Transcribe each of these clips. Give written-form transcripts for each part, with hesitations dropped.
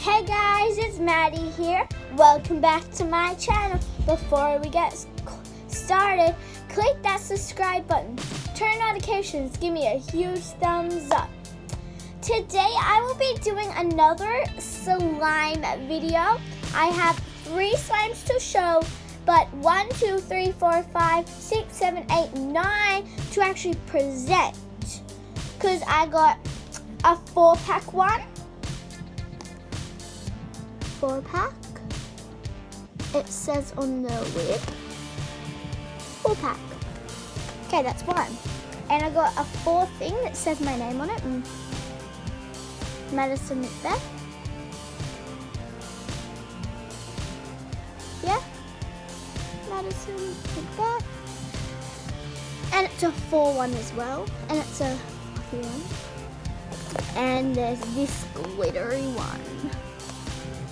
Hey guys, it's Maddie here. Welcome back to my channel. Before we get started, click that subscribe button. Turn notifications, give me a huge thumbs up. Today I will be doing another slime video. I have 3 slimes to show, but 1, 2, 3, 4, 5, 6, 7, 8, 9 to actually present. Because I got a 4-pack one. 4-pack. It says on the lid 4-pack. Okay, that's one. And I got a 4th thing that says my name on it. Madison Macbeth. Yeah. Madison Macbeth. And it's a 4-1 as well. And it's a fluffy one. And there's this glittery one.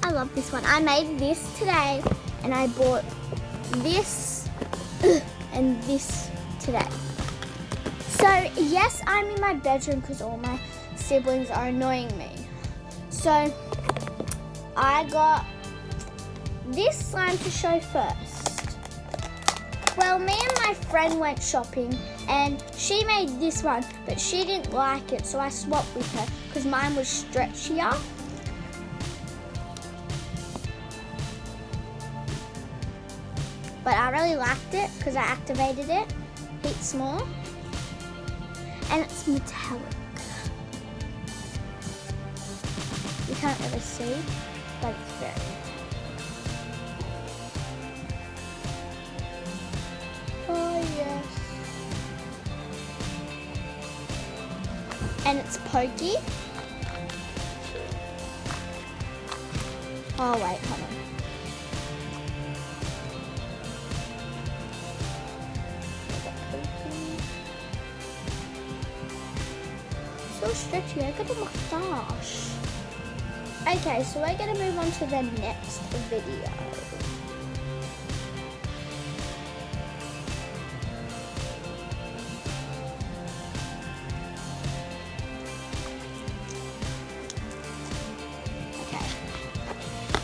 I love this one. I made this today and I bought this and this today. So yes, I'm in my bedroom because all my siblings are annoying me. So I got this slime to show first. Well, me and my friend went shopping and she made this one, but she didn't like it, so I swapped with her because mine was stretchier. But I really liked it because I activated it. Heat small. And it's metallic. You can't really see, but it's very metallic. Oh yes. And it's pokey. Oh wait, hold on. So stretchy, I got a mustache. Okay, so we're gonna move on to the next video. Okay.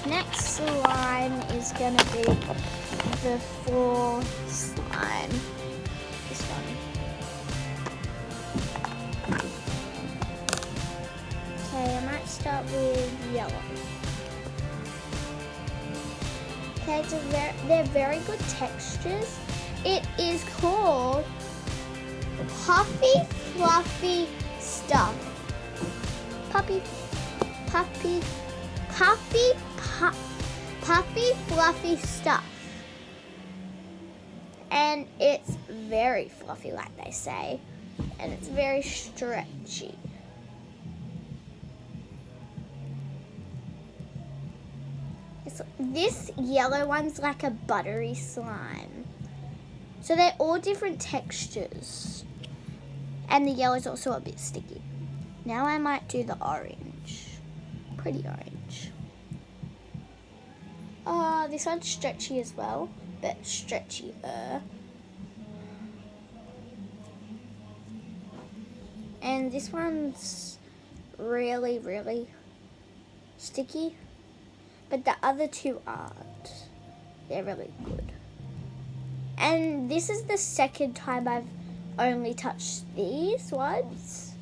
Next slime is gonna be the 4 slime. This one. Okay, I might start with yellow. Okay, they're very good textures. It is called Puffy Fluffy Stuff. Puffy Fluffy Stuff. And it's very fluffy, like they say. And it's very stretchy. This yellow one's like a buttery slime. So they're all different textures. And the yellow's also a bit sticky. Now I might do the orange. Pretty orange. Oh, this one's stretchy as well, but stretchier. And this one's really, really sticky. But the other 2 aren't. They're really good. And this is the 2nd time I've only touched these ones.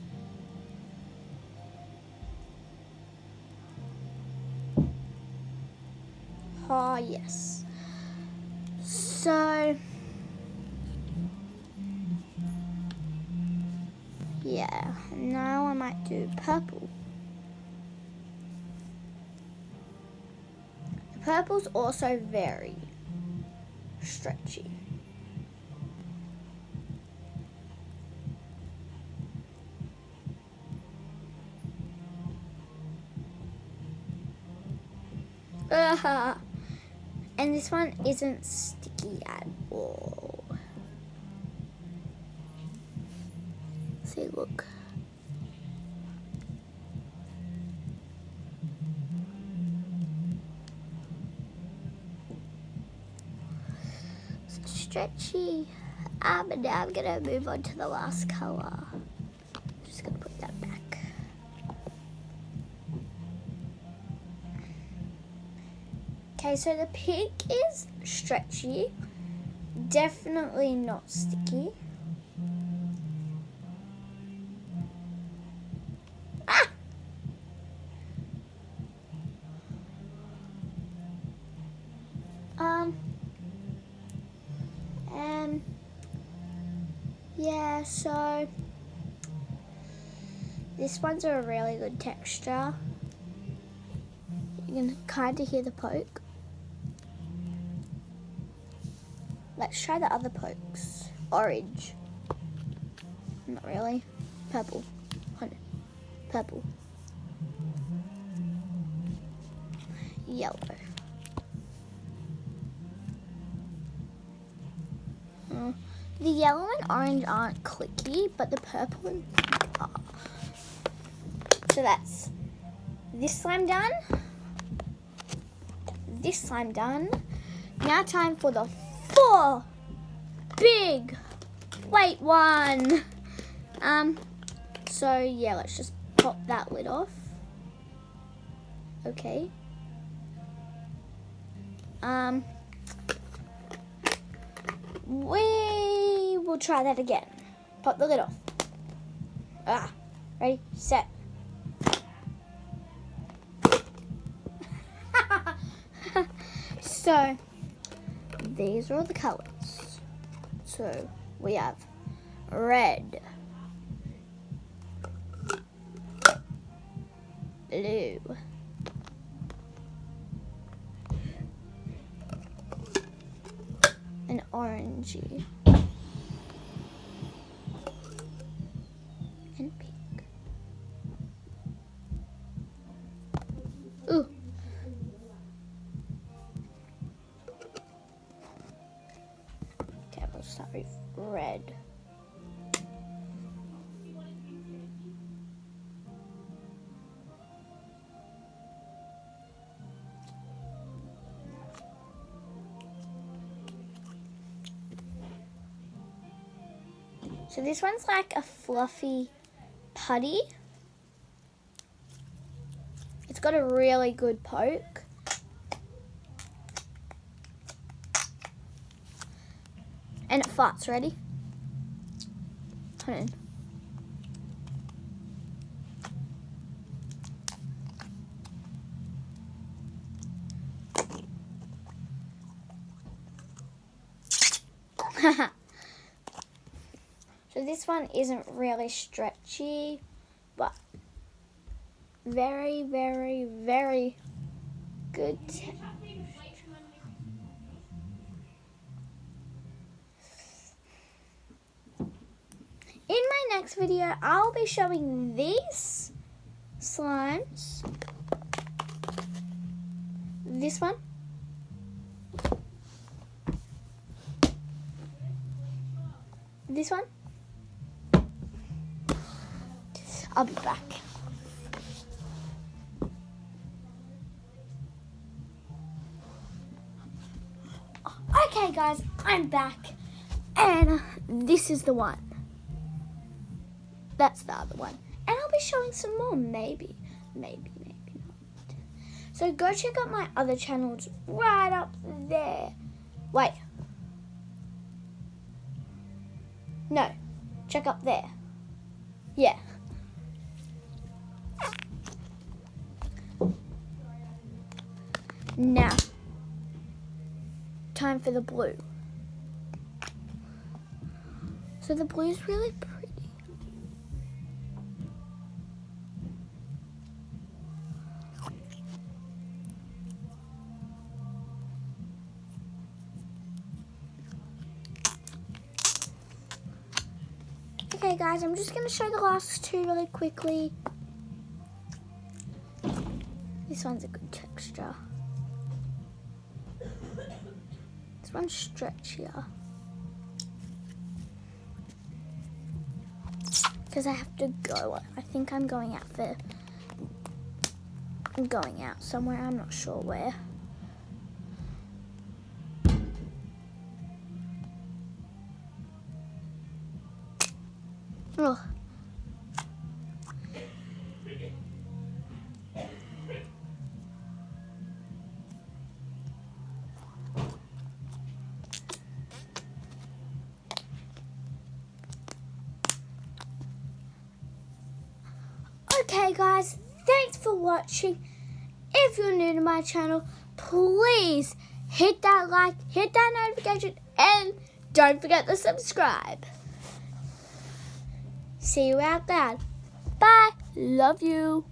Oh, yes. So, yeah. Now I might do purple. Purple's also very stretchy. And this one isn't sticky at all. See, look. Stretchy. But now I'm gonna move on to the last color. Just gonna put that back. Okay, so the pig is stretchy, definitely not sticky. Ah! Yeah, so this one's a really good texture. You can kind of hear the poke. Let's try the other pokes. Orange. Not really. Purple. Purple. Yellow. The yellow and orange aren't clicky, but the purple and pink are. So that's this slime done. This slime done. Now time for the 4 big weight one. So yeah, let's just pop that lid off. Okay. We will try that again. Pop the lid off. Ready, set. So, these are all the colors. So, we have red, blue, and orangey, and pink. Ooh. Okay, we'll start with red. So this one's like a fluffy putty. It's got a really good poke. And it farts. Ready? Hold on. So this one isn't really stretchy, but very, very, very good. In my next video, I'll be showing these slimes. This one. This one. I'll be back. Okay guys, I'm back. And this is the one. That's the other one. And I'll be showing some more, maybe not. So go check out my other channels right up there. Wait. No, check up there. Yeah. Now, time for the blue. So the blue is really pretty. Okay guys, I'm just going to show the last two really quickly. This one's a good texture. This one's stretchier. Because I have to go. I think I'm going out somewhere. I'm not sure where. Ugh. Okay guys, thanks for watching. If you're new to my channel, please hit that like, hit that notification, and don't forget to subscribe. See you out there. Bye. Love you.